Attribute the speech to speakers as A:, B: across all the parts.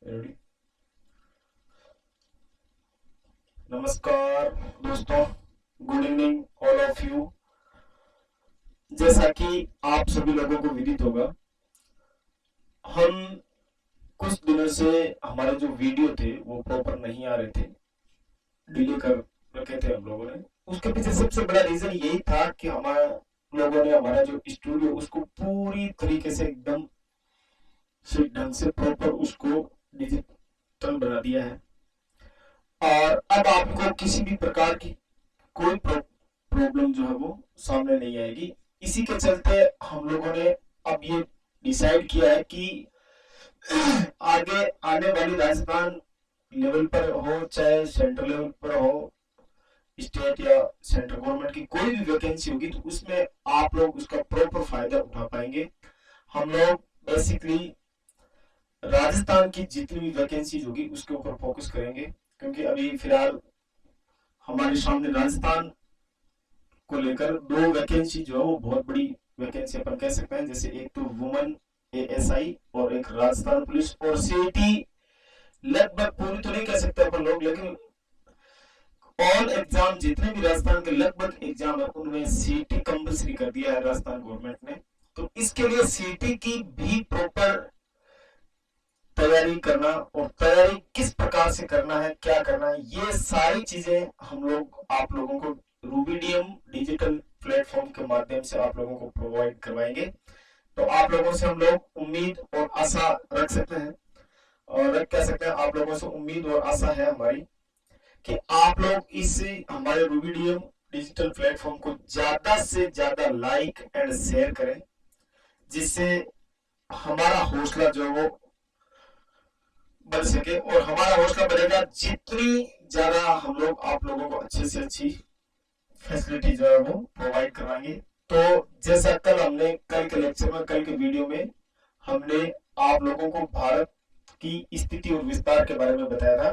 A: Ready. नमस्कार दोस्तों, good evening all of you. जैसा कि आप सभी लोगों को विदित होगा, हम कुछ दिनों से हमारे जो वीडियो थे वो प्रॉपर नहीं आ रहे थे, डिले कर रखे थे हम लोगों ने। उसके पीछे सबसे बड़ा रीजन यही था कि हमारे लोगों ने हमारा जो स्टूडियो उसको पूरी तरीके से एकदम से ढंग से प्रॉपर उसको डिजिटल बना दिया है। और अब आपको किसी भी प्रकार की कोई प्रॉब्लम जो है वो सामने नहीं आएगी। इसी के चलते हम लोगों ने अब ये डिसाइड किया है कि आगे आने वाली राजस्थान लेवल पर हो चाहे सेंट्रल लेवल पर हो, स्टेट या सेंट्रल गवर्नमेंट की कोई भी वैकेंसी होगी तो उसमें आप लोग उसका प्रॉपर फायदा उठा पाएंगे। हम लोग बेसिकली राजस्थान की जितनी भी वैकेंसी होगी उसके ऊपर फोकस करेंगे, क्योंकि अभी फिलहाल हमारे सामने राजस्थान को लेकर दो वैकेंसी जो है वो बहुत बड़ी वैकेंसी अपन कह सकते हैं। जैसे एक तो वुमेन एएसआई और एक राजस्थान पुलिस और सीईटी। लगभग पूरी तो नहीं कह सकते अपन लोग, लेकिन ऑल एग्जाम जितने भी राजस्थान के लगभग एग्जाम है उनमें सीईटी कंपलसरी कर दिया है राजस्थान गवर्नमेंट ने। तो इसके लिए सीईटी की भी प्रॉपर तैयारी करना, और तैयारी किस प्रकार से करना है, क्या करना है, ये सारी चीजें हम लोग आप लोगों को रूबीडीएम डिजिटल प्लेटफॉर्म के माध्यम से आप लोगों को प्रोवाइड करवाएंगे। तो आप लोगों से हम लोग उम्मीद और आशा रख सकते हैं, और कह सकते हैं आप लोगों से उम्मीद और आशा है हमारी कि आप लोग इस हमारे रूबीडीएम डिजिटल प्लेटफॉर्म को ज्यादा से ज्यादा लाइक एंड शेयर करें, जिससे हमारा हौसला जो है वो बढ़ सके। और हमारा हौसला बढ़ेगा जितनी ज्यादा हम लोग आप लोगों को अच्छे से अच्छी फैसिलिटी जो है वो प्रोवाइड करवाएंगे। तो जैसा कल के लेक्चर में, कल के वीडियो में हमने आप लोगों को भारत की स्थिति और विस्तार के बारे में बताया था।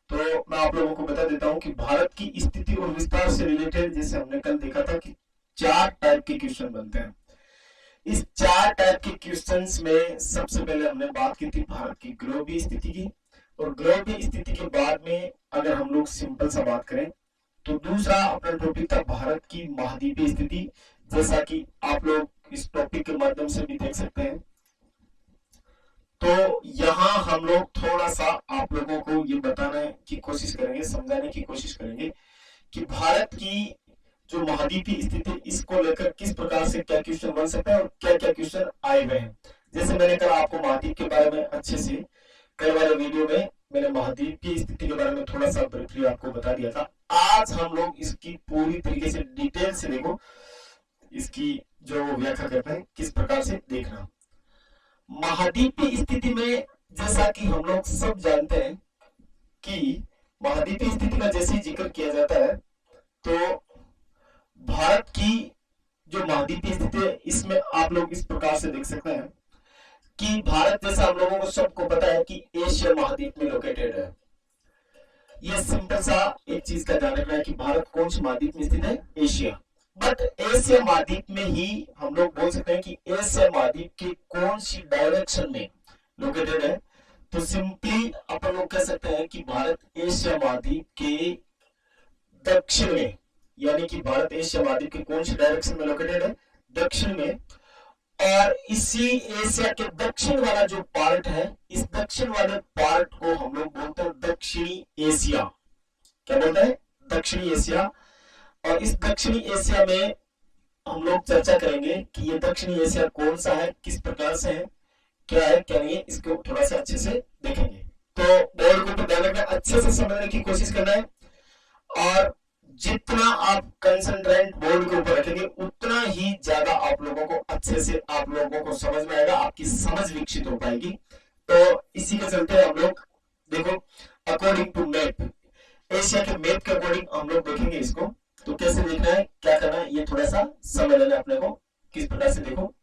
A: तो मैं आप लोगों को बता देता हूं कि भारत की स्थिति और विस्तार से रिलेटेड जैसे हमने कल देखा था कि चार टाइप के क्वेश्चन बनते हैं। इस चार टाइप के क्वेश्चंस में सबसे पहले हमने बात की थी भारत की ग्लोबल स्थिति की, और ग्लोबल स्थिति के बाद में अगर हम लोग सिंपल सा बात करें तो दूसरा अपना टॉपिक था भारत की महाद्वीपीय स्थिति, जैसा कि आप लोग इस टॉपिक के माध्यम से भी देख सकते हैं। तो यहाँ हम लोग थोड़ा सा आप लोगों को ये बताने की कोशिश करेंगे, समझाने की कोशिश करेंगे कि भारत की जो महाद्वीपीय स्थिति इसको लेकर किस प्रकार से क्या क्वेश्चन बन सकता है और क्या क्या क्वेश्चन आए हुए हैं। जैसे मैंने कल आपको महाद्वीप के बारे में अच्छे से कल वाले वीडियो में मैंने महाद्वीप की स्थिति के बारे में थोड़ा सा ब्रीफली आपको बता दिया था। आज हम लोग इसकी पूरी तरीके से डिटेल से देखो, इसकी जो व्याख्या करते हैं किस प्रकार से देखना। महाद्वीपीय स्थिति में जैसा कि हम लोग सब जानते हैं कि महाद्वीपीय स्थिति का जैसे ही जिक्र किया जाता है तो भारत की जो महाद्वीपीय स्थिति है इसमें आप लोग इस प्रकार से देख सकते हैं कि भारत जैसा हम लोगों को सबको पता है कि एशिया महाद्वीप में लोकेटेड है। ये सिंपल सा एक चीज का ध्यान रखना है कि भारत कौन सी महाद्वीप में स्थित है, एशिया। बट एशिया महाद्वीप में ही हम लोग बोल सकते हैं कि एशिया महाद्वीप की कौन सी डायरेक्शन में लोकेटेड है। तो सिंपली अपन लोग कह सकते हैं कि भारत एशिया महाद्वीप के दक्षिण में, यानी कि भारत एशिया महाद्वीप के कौन सी डायरेक्शन में लोकेटेड है, दक्षिण में। और इसी एशिया के दक्षिण वाला जो पार्ट है, इस दक्षिण वाले पार्ट को हम लोग बोलते हैं दक्षिणी एशिया। क्या बोलते हैं, दक्षिणी एशिया। और इस दक्षिणी एशिया में हम लोग चर्चा करेंगे कि ये दक्षिणी एशिया कौन सा है, किस प्रकार से है क्या नहीं है, इसको थोड़ा सा अच्छे से देखेंगे। तो बोर्ड के ऊपर ध्यान रखना, अच्छे से समझने की कोशिश करना है, और जितना आप कंसंट्रेट बोर्ड के ऊपर रखेंगे उतना ही ज्यादा आप लोगों को अच्छे से आप लोगों को समझ में आएगा, आपकी समझ विकसित हो पाएगी। तो इसी के चलते हम लोग देखो अकॉर्डिंग टू मैप, एशिया के मैप के अकॉर्डिंग हम लोग देखेंगे इसको। तो कैसे देखना है, क्या करना है, ये थोड़ा सा समझ लेना अपने को किस प्रकार से देखो।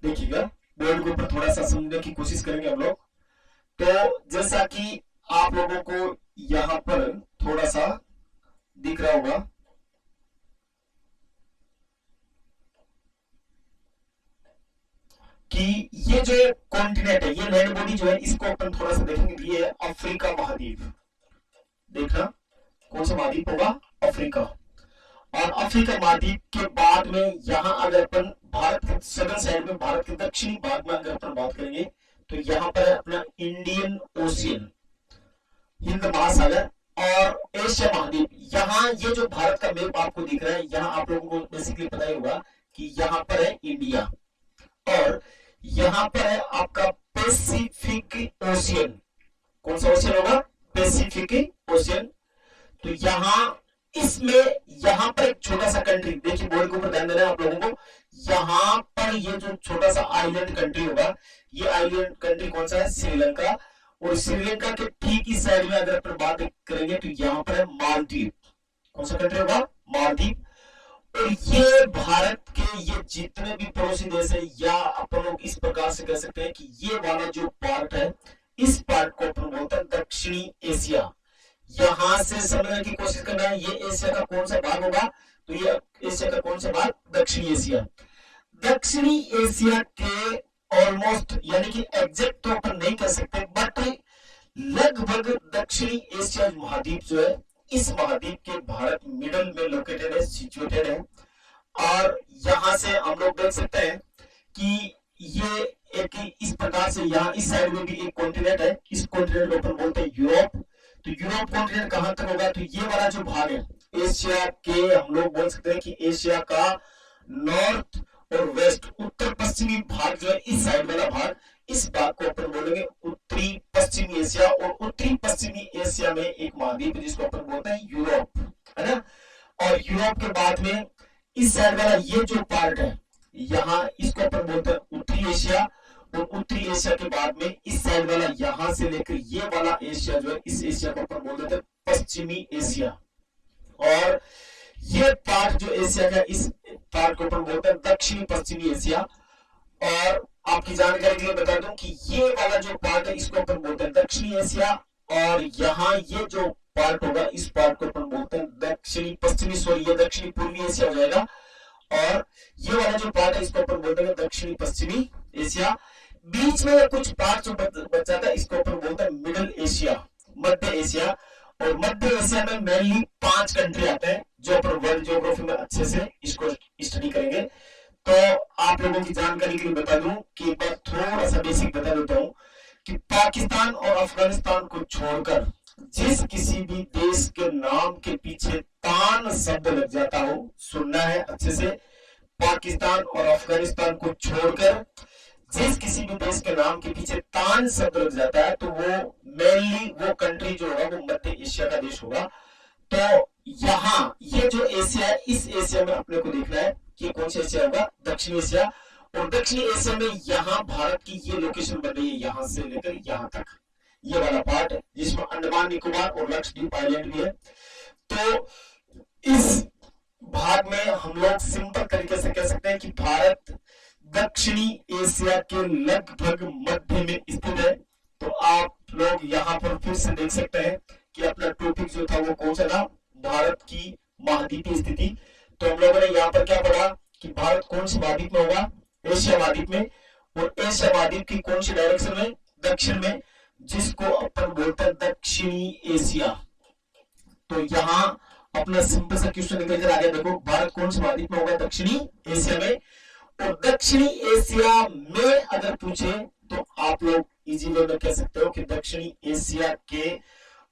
A: देखिएगा, बोर्ड के ऊपर थोड़ा सा समझने की कोशिश करेंगे हम लोग। तो जैसा कि आप लोगों को यहां पर थोड़ा सा दिख रहा होगा कि ये जो कॉन्टिनेंट है, ये लैंड बॉडी जो है, इसको अपन थोड़ा सा देखेंगे। ये अफ्रीका महाद्वीप, देखना कौन सा महाद्वीप होगा, अफ्रीका। और अफ्रीका महाद्वीप के बाद में यहां अगर अपन भारत के सदर्न साइड में, भारत के दक्षिणी भाग में अगर अपन बात करेंगे, तो यहां पर है अपना इंडियन ओशियन, हिंद महासागर और एशिया महाद्वीप। यहाँ ये जो भारत का मैप आपको दिख रहा है, यहाँ आप लोगों को बेसिकली पता ही होगा कि यहाँ पर है इंडिया, और यहाँ पर है आपका पैसिफिक ओशियन। कौन सा ओशियन होगा, पैसिफिक ओशियन। तो यहाँ इसमें यहाँ पर एक छोटा सा कंट्री, देखिए बोर्ड के ऊपर ध्यान देना है आप लोगों को। यहाँ पर ये जो छोटा सा आइलैंड कंट्री होगा, ये आइलैंड कंट्री कौन सा है, श्रीलंका। और श्रीलंका के ठीक इस साइड में अगर अपन बात करेंगे तो यहाँ पर है मालदीव। कौन सा कंट्री होगा, मालदीव। और ये भारत के ये जितने भी पड़ोसी देश है, या अपन लोग इस प्रकार से कह सकते हैं कि ये वाला जो पार्ट है, इस पार्ट को अपन बोलते हैं दक्षिणी एशिया। यहां से समझने की कोशिश करना है, ये एशिया का कौन सा भाग होगा, तो ये एशिया का कौन सा भाग, दक्षिणी एशिया। दक्षिणी एशिया के ऑलमोस्ट, यानी कि एग्जैक्ट तो अपन नहीं कह सकते, बट लगभग दक्षिणी एशिया महाद्वीप जो है, इस महाद्वीप के भारत मिडल में लोकेटेड है, सिचुएटेड है। और यहां से हम लोग देख सकते हैं कि ये एक इस प्रकार से, यहाँ इस साइड में भी एक कॉन्टिनेंट है, इस कॉन्टिनेंट को अपन बोलते हैं यूरोप। तो यूरोप कॉन्टिनेंट कहां तक होगा, तो ये वाला जो भाग है एशिया के, हम लोग बोल सकते हैं कि एशिया का नॉर्थ और वेस्ट, उत्तर पश्चिमी भाग जो है, इस साइड वाला भाग, इस भाग को अपन बोलेंगे उत्तरी पश्चिमी एशिया। और उत्तरी पश्चिमी एशिया में एक महाद्वीप जिसको अपन बोलते हैं यूरोप, है ना। और यूरोप के बाद में इस साइड वाला ये जो पार्ट है, यहाँ इसको अपन बोलते हैं उत्तरी एशिया। और उत्तरी एशिया के बाद में इस साइड वाला, यहां से लेकर ये वाला एशिया जो है, इस एशिया को अपन बोल देते हैं पश्चिमी एशिया। और ये पार्ट जो एशिया का, इस पार्ट को अपन बोलते हैं दक्षिणी पश्चिमी एशिया। और आपकी जानकारी के लिए बता दूं कि ये वाला जो पार्ट है, इसको अपन बोलते हैं दक्षिणी एशिया। और यहाँ ये जो पार्ट होगा, इस पार्ट को अपन बोलते हैं दक्षिणी पश्चिमी, सॉरी ये दक्षिणी पूर्वी एशिया हो जाएगा। और ये वाला जो पार्ट है, इसको अपन बोलते हैं दक्षिणी पश्चिमी एशिया। बीच में कुछ पार्ट जो बच जाता है, इसको अपन बोलते हैं मिडिल एशिया, मध्य एशिया। और मध्य एशिया में मेनली 5 कंट्री आते हैं, जो अपन वर्ल्ड ज्योग्राफी में अच्छे से इसको स्टडी करेंगे। तो आप लोगों की जानकारी के लिए बता दूं कि एक बार थोड़ा सा बेसिक बता देता हूं कि पाकिस्तान और अफगानिस्तान को छोड़कर जिस किसी भी देश के नाम के पीछे तान शब्द लग जाता हो, सुनना है अच्छे से, पाकिस्तान और अफगानिस्तान को छोड़कर जिस किसी भी देश के नाम के पीछे तान शब्द लग जाता है, तो वो मेनली वो कंट्री जो होगा, वो मध्य एशिया का देश होगा। तो यहाँ ये जो एशिया है, इस एशिया में अपने को देखना है कि कौन सा एशिया होगा, दक्षिण एशिया। और दक्षिणी एशिया में यहाँ भारत की ये लोकेशन बन रही है, यहां से लेकर यहां तक, ये वाला पार्ट, जिसमें अंडमान निकोबार और लक्षद्वीप आइलैंड भी है। तो इस भाग में हम लोग सिंपल तरीके से कह सकते हैं कि भारत दक्षिणी एशिया के लगभग मध्य में स्थित है। तो आप लोग यहाँ पर फिर से देख सकते हैं कि अपना टॉपिक जो था वो कौन सा था, भारत की महाद्वीपीय स्थिति। तो हम लोगों ने यहाँ पर क्या पढ़ा कि भारत कौन सी महाद्वीप में होगा, एशिया महाद्वीप में। और एशिया महाद्वीप की कौन सी डायरेक्शन में, दक्षिण में, जिसको अपन बोलते हैं दक्षिणी एशिया। तो यहाँ अपना सिंपल सा क्वेश्चन निकल कर आ गया, देखो भारत कौन सी महाद्वीप में होगा, दक्षिणी एशिया में। और दक्षिणी एशिया में अगर पूछे तो आप लोग इजी वे में कह सकते हो कि दक्षिणी एशिया के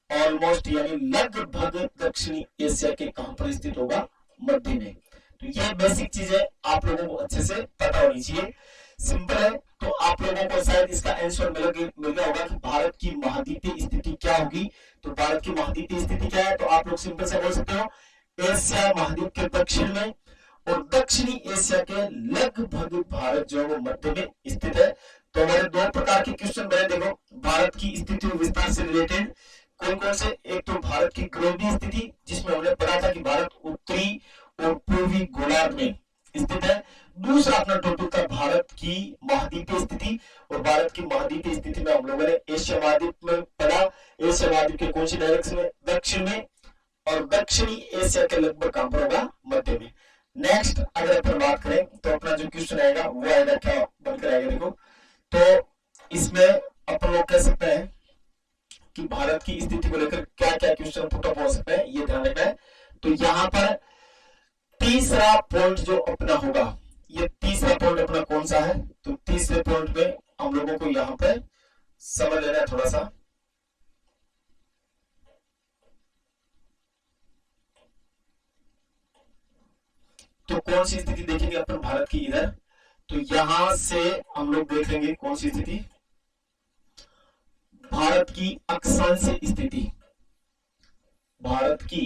A: ऑलमोस्ट, यानी लगभग दक्षिणी एशिया के कहां पर स्थित होगा, मध्य में। तो ये बेसिक चीज है, आप लोगों को अच्छे से पता होनी चाहिए, सिंपल है। तो आप लोगों को शायद इसका आंसर मिल गया होगा कि भारत की महाद्वीपीय स्थिति क्या होगी। तो भारत की महाद्वीपीय स्थिति क्या है, तो आप लोग सिंपल से बोल सकते हो एशिया महाद्वीप के दक्षिण में, और दक्षिणी एशिया के लगभग भारत जो है वो मध्य में स्थित है। तो हमारे 2 प्रकार के क्वेश्चन बने, देखो भारत की स्थिति और विस्तार से रिलेटेड कौन कौन से। एक तो भारत की ग्लोबीय स्थिति, जिसमें हमने पढ़ा था कि भारत उत्तरी और पूर्वी गोलार्ध में स्थित है। दूसरा अपना टॉपिक था भारत की महाद्वीपीय स्थिति, और भारत की महाद्वीपीय स्थिति में हम लोगों ने एशिया महाद्वीप में पढ़ा। एशिया महाद्वीप के कौन सी डायरेक्शन में, दक्षिण में, और दक्षिणी एशिया के लगभग कहां पर होगा, मध्य में। नेक्स्ट अगर अपन बात करें तो अपना जो क्वेश्चन आएगा वो आएगा, क्या बनकर आएगा देखो। तो इसमें अपन लोग कह सकते हैं कि भारत की स्थिति को लेकर क्या क्या क्वेश्चन पुटअप हो सकते हैं, ये ध्यान रखना है। तो यहाँ पर तीसरा पॉइंट जो अपना होगा, ये तीसरा पॉइंट अपना कौन सा है, तो तीसरे पॉइंट में हम लोगों को यहाँ पे समझ लेना है थोड़ा सा। तो कौन सी स्थिति देखेंगे अपन भारत की इधर, तो यहां से हम लोग देख लेंगे कौन सी स्थिति, भारत की अक्षांशीय स्थिति, भारत की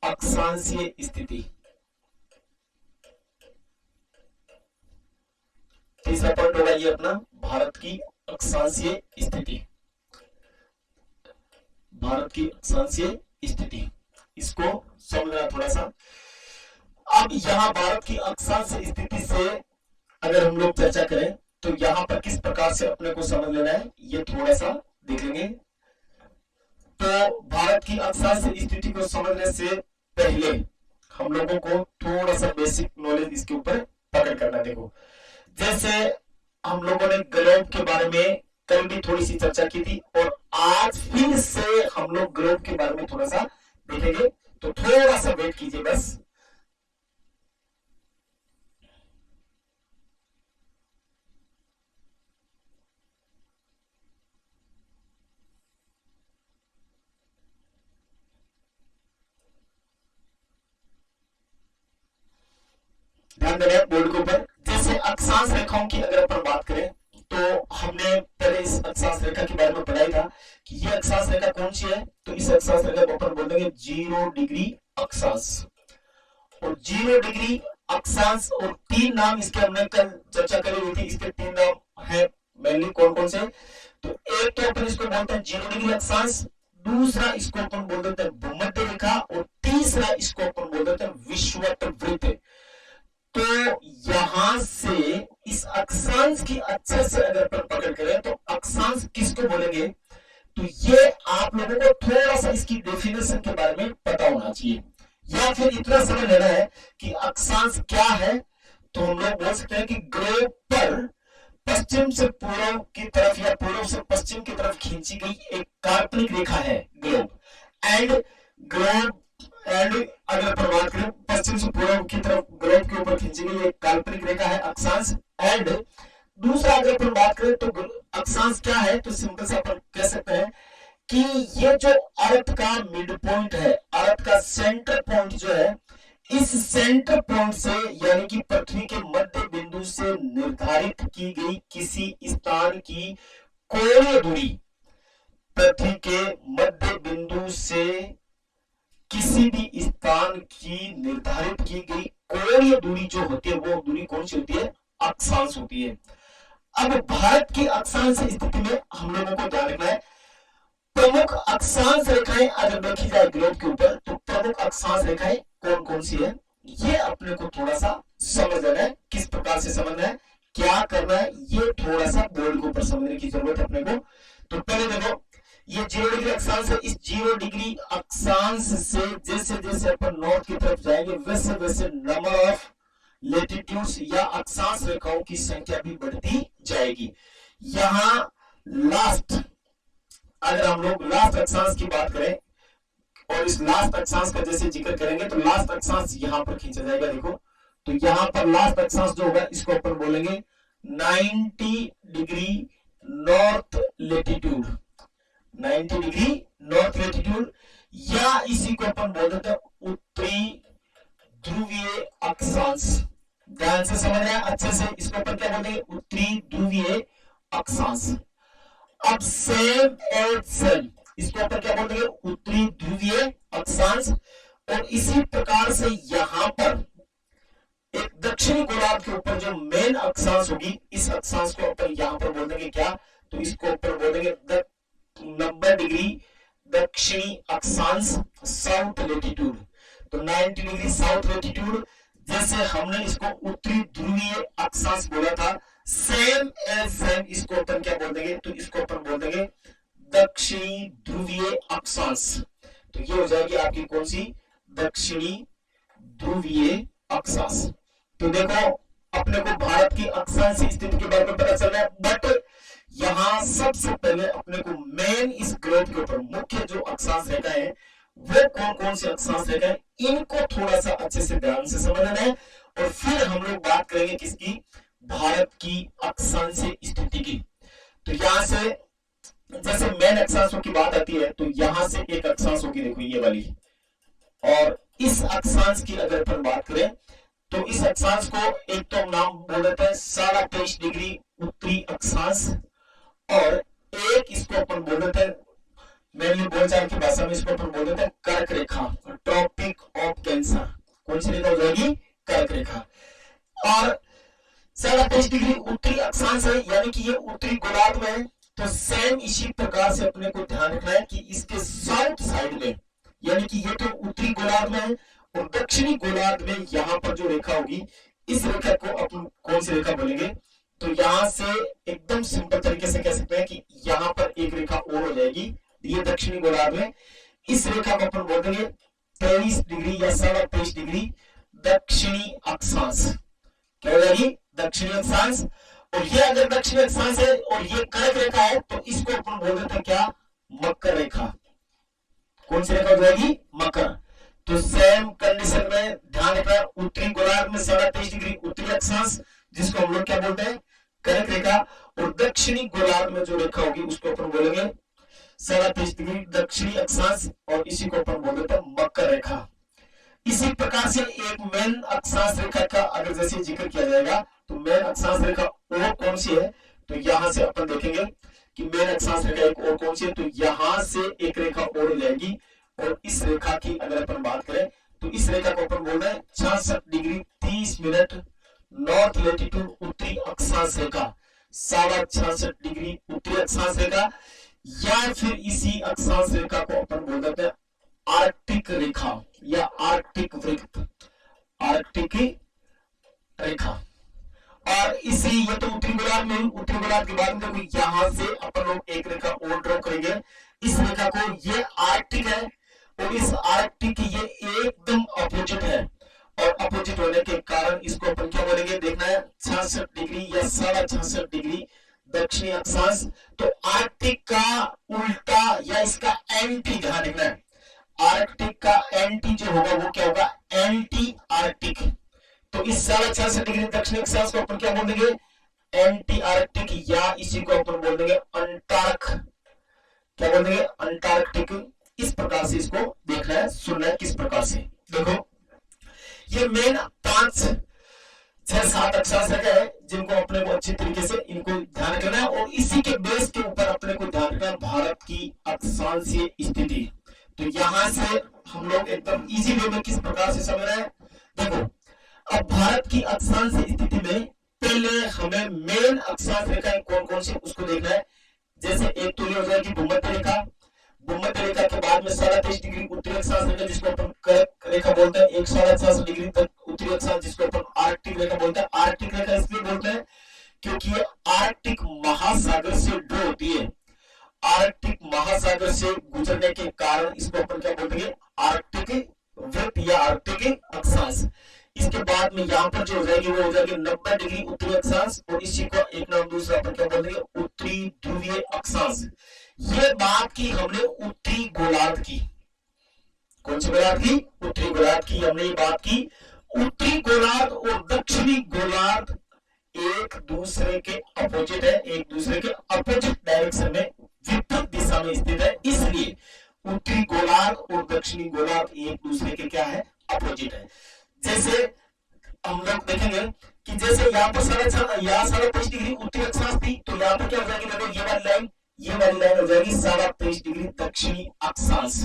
A: अक्षांशीय स्थिति। तीसरा पॉइंट होगा ये अपना भारत की अक्षांशीय स्थिति, भारत की अक्षांशीय स्थिति, इसको समझना थोड़ा सा। अब यहां भारत की अक्षांशीय स्थिति से अगर हम लोग चर्चा करें तो यहां पर किस प्रकार से अपने को समझ लेना है, ये थोड़ा सा देखेंगे। तो भारत की अक्षांशीय स्थिति को समझने से पहले हम लोगों को थोड़ा सा बेसिक नॉलेज इसके ऊपर पकड़ करना। देखो, जैसे हम लोगों ने ग्लोब के बारे में कल भी थोड़ी सी चर्चा की थी, और आज फिर से हम लोग ग्लोब के बारे में थोड़ा सा देखेंगे, तो थोड़ा सा वेट कीजिए बस। ध्यान देना बोर्ड के ऊपर। जैसे अक्षांश रेखाओं की अगर अपन बात करें तो हमने पहले इस अक्षांश रेखा के बारे में पढ़ा था कि ये अक्षांश रेखा कौन सी है, तो इस अक्षांश रेखा को अपन बोल देंगे 0 डिग्री अक्षांश। और 0 डिग्री अक्षांश, और तीन नाम इसके हमने कल चर्चा करी हुई थी, इसके तीन नाम है मेनली कौन कौन से। तो एक तो अपन इसको बोलते हैं 0 डिग्री अक्षांश, दूसरा इसको अपन बोल देते हैं भूमध्य रेखा, और तीसरा इसको अपन बोल देते हैं विषुवत। तो यहां से इस अक्षांश की अच्छे से अगर पकड़ करें तो अक्षांश किसको बोलेंगे, तो ये आप लोगों को थोड़ा सा इसकी डेफिनेशन के बारे में पता होना चाहिए, या फिर इतना समझ लेना है कि अक्षांश क्या है। तो हम लोग बोल सकते हैं कि ग्लोब पर पश्चिम से पूर्व की तरफ या पूर्व से पश्चिम की तरफ खींची गई एक काल्पनिक रेखा है ग्लोब। ग्लोब एंड अगर अपन बात करें पश्चिम से पूर्व की तरफ ग्लोब के ऊपर खींची गई एक काल्पनिक रेखा है अक्षांश। एंड दूसरा अगर अपन बात करें तो अक्षांश क्या है, तो सिंपल से अपन कह सकते हैं कि ये जो अर्थ का मिड पॉइंट है, अर्थ का सेंटर पॉइंट जो है, इस सेंटर पॉइंट से यानी कि पृथ्वी के मध्य बिंदु से निर्धारित की गई किसी स्थान की कोणीय दूरी, पृथ्वी के मध्य बिंदु से किसी भी स्थान की निर्धारित की गई कोणीय दूरी जो होती है वो दूरी कौन सी होती है, अक्षांश होती है। अब भारत की अक्षांश स्थिति में हम लोगों को ध्यान रखना है, प्रमुख अक्षांश रेखाएं अगर देखी जाए ग्लोब के ऊपर तो प्रमुख अक्षांश रेखाएं कौन कौन सी है, ये अपने को थोड़ा सा समझ लेना है। किस प्रकार से समझना है, क्या करना है, ये थोड़ा सा बोर्ड के ऊपर समझने की जरूरत है अपने को। तो पहले देखो, ये 0 डिग्री अक्षांश है, इस 0 डिग्री अक्षांश से जैसे जैसे अपन नॉर्थ की तरफ जाएंगे वैसे वैसे नंबर ऑफ लेटिट्यूड्स या अक्षांश रेखाओं की संख्या भी बढ़ती जाएगी। यहां लास्ट, अगर हम लोग लास्ट अक्षांश की बात करें और इस लास्ट अक्षांश का जैसे जिक्र करेंगे तो लास्ट अक्षांश यहां पर खींचा जाएगा। देखो, तो यहां पर लास्ट अक्षांश जो होगा इसको अपन बोलेंगे 90 degree north latitude, 90 degree north latitude, या इसी को अपन बोल देते हैं उत्तरी ध्रुवीय अक्षांश। ध्यान से समझ रहे हैं अच्छे से, इसको अपन क्या बोलते हैं, उत्तरी ध्रुवीय अक्षांश। अब सेम एज सेम इसको अपन क्या बोलते हैं, उत्तरी ध्रुवीय अक्षांश। और इसी प्रकार से यहां पर एक दक्षिणी गोलार्ध के ऊपर जो मेन अक्षांश होगी, इस अक्षांश को अपन यहां पर बोल देंगे क्या, तो इसको ऊपर बोल देंगे 90 डिग्री दक्षिणी अक्षांश, साउथ लेटिट्यूड। तो 90 डिग्री साउथ लेटिट्यूड, जैसे हमने इसको उत्तरी ध्रुवीय अक्षांश बोला था, सेम एज सेम इसको अपन क्या बोल देंगे, तो इसको अपन बोल देंगे दक्षिणी ध्रुवीय अक्षांश। तो ये हो जाएगी आपकी कौन सी, दक्षिणी ध्रुवीय अक्षांश। तो देखो अपने को भारत की अक्षांश स्थिति के बारे में पता चल रहा है, बट यहां सबसे पहले अपने को मेन इस ग्लोब के ऊपर मुख्य जो अक्षांश रेखा है वो कौन कौन से अक्षांश रेखा है, इनको थोड़ा सा अच्छे से ध्यान से समझना है, और फिर हम लोग बात करेंगे किसकी, भारत की अक्षांश स्थिति की। तो यहां से जैसे मेन अक्षांशों की बात आती है, तो यहां से एक अक्षांश होगी, देखो ये वाली, और इस अक्षांश की अगर अपन बात करें तो इस अक्षांश को एक तो हम नाम बोल देते हैं 23.5 डिग्री उत्तरी अक्षांश, और एक इसको अपन बोल देते हैं, मेनली बोलचाल की भाषा में इसको अपन बोल देते हैं कर्क रेखा, ट्रॉपिक ऑफ कैंसर। कौन सी रेखा हो जाएगी, कर्क रेखा। और 23.5 डिग्री उत्तरी अक्षांश है, यानी कि ये उत्तरी गोलार्ध में है। तो सेम इसी प्रकार से अपने को ध्यान रखना है कि इसके साउथ साइड में, यानी कि ये तो उत्तरी गोलार्ध में है, और दक्षिणी गोलार्ध में यहां पर जो रेखा होगी, इस रेखा को अपन कौन सी रेखा बोलेंगे, तो यहां से एकदम सिंपल तरीके से कह सकते हैं कि यहां पर एक रेखा और हो जाएगी, ये दक्षिणी गोलार्ध में, इस रेखा को अपन बोल देंगे 23 डिग्री या 23.5 डिग्री दक्षिणी अक्षांश। क्या हो जाएगी, दक्षिणी अक्षांश। और ये अगर दक्षिणी अक्षांश है और ये कर्क रेखा है, तो इसको अपन बोल देते हैं क्या, मकर रेखा। कौन सी रेखा हो जाएगी, मकर। तो सेम कंडीशन में ध्यान रखना, उत्तरी गोलार्ध में 23.5 डिग्री उत्तरी अक्षांश, जिसको हम लोग क्या बोलते हैं, कर्क रेखा, और दक्षिणी गोलार्ध में जो रेखा होगी उसको अपन बोलेंगे 23.5 डिग्री दक्षिणी अक्षांश, और इसी को अपन बोल देते हैं मकर रेखा। इसी प्रकार से एक मेन अक्षांश रेखा का अगर जैसे जिक्र किया जाएगा, तो मेन अक्षांश रेखा और कौन सी है, तो यहां से अपन देखेंगे कि मेन अक्षांश रेखा एक और कौन सी है, तो यहां से एक रेखा और हो जाएगी, और इस रेखा की अगर अपन बात करें तो इस रेखा को अपन बोल रहे हैं 66 डिग्री 30 मिनट नॉर्थ लेटीट्यूड उत्तरी अक्षांश रेखा, 66.5 डिग्री उत्तरी अक्षांश रेखा, या फिर इसी अक्षांश रेखा को अपन बोल देते हैं आर्कटिक रेखा या आर्कटिक वृत्त, आर्कटिक रेखा। और इसी ये तो उत्तरी गोलार्ध में, उत्तरी गोलार्ध के बाद में देखो यहां से अपन लोग एक रेखा और ड्रॉ करेंगे, इस रेखा को, ये आर्कटिक है और इस आर्कटिक की ये एकदम अपोजिट है, और अपोजिट होने के कारण इसको अपन क्या बोलेंगे, देखना है 66 डिग्री या 66.5 डिग्री दक्षिणी अक्षांश। तो आर्कटिक का उल्टा या इसका एंटी ध्यान रखना है, आर्कटिक का एंटी जो होगा वो क्या होगा, एंटी आर्कटिक। तो इस 66.5 डिग्री दक्षिणी अक्षांश को अपन क्या बोल देंगे, एंटी आर्कटिक, या इसी को अपन बोल देंगे अंटार्क, क्या बोल देंगे, अंटार्कटिक। इस प्रकार से इसको देखना है, सुनना है किस प्रकार से। देखो ये मेन 5 6 7 अक्षांश रेखा है, जिनको अपने को अच्छी तरीके से इनको ध्यान रखना है, और इसी के बेस के ऊपर अपने को ध्यान रखना है भारत की अक्षांशीय स्थिति। तो यहां से हम लोग एकदम इजी वे में किस प्रकार से समझ रहे हैं, देखो अब भारत की अक्षांश स्थिति में पहले हमें मेन अक्षांश रेखाएं कौन कौन सी उसको देखना है। जैसे एक तो ये हो जाएगी भूमध्य रेखा, भूमध्य रेखा के बाद में 23.5 डिग्री उत्तरी अक्षांश रेखा जिसको अपन कर्क रेखा बोलते हैं, 168 डिग्री तक उत्तरी अक्षांश जिसको अपन आर्कटिक रेखा बोलते हैं। आर्कटिक रेखा इसलिए बोलते हैं क्योंकि ये आर्कटिक महासागर से ड्रॉ होती है, आर्कटिक महासागर से गुजरने के कारण इसको अपन क्या बोलते हैं, आर्कटिक वृत्त या आर्कटिक अक्षांश। इसके बाद में यहाँ पर जो हो जाएगी वो हो जाएगी 90 डिग्री उत्तरी अक्षांश, और इसी को एक नाम दूसरा अपन क्या बोल देंगे, उत्तरी ध्रुवीय अक्षांश। ये बात की हमने उत्तरी गोलार्ध की, कौन सी गोलार्ध की, उत्तरी गोलार्ध की हमने ये बात की। उत्तरी गोलार्ध और दक्षिणी गोलार्ध एक दूसरे के अपोजिट है, एक दूसरे के अपोजिट डायरेक्शन में विपरीत दिशा में स्थित है, इसलिए उत्तरी गोलार्ध और दक्षिणी गोलार्ध एक दूसरे के क्या है, अपोजिट है। जैसे हम लोग देखेंगे कि जैसे यहाँ पर 23.5 डिग्री उत्तरी अक्षांश थी, तो यहाँ पर क्या हो जाएगी, देखो ये वाली लाइन हो जाएगी 23.5 डिग्री दक्षिणी अक्षांश।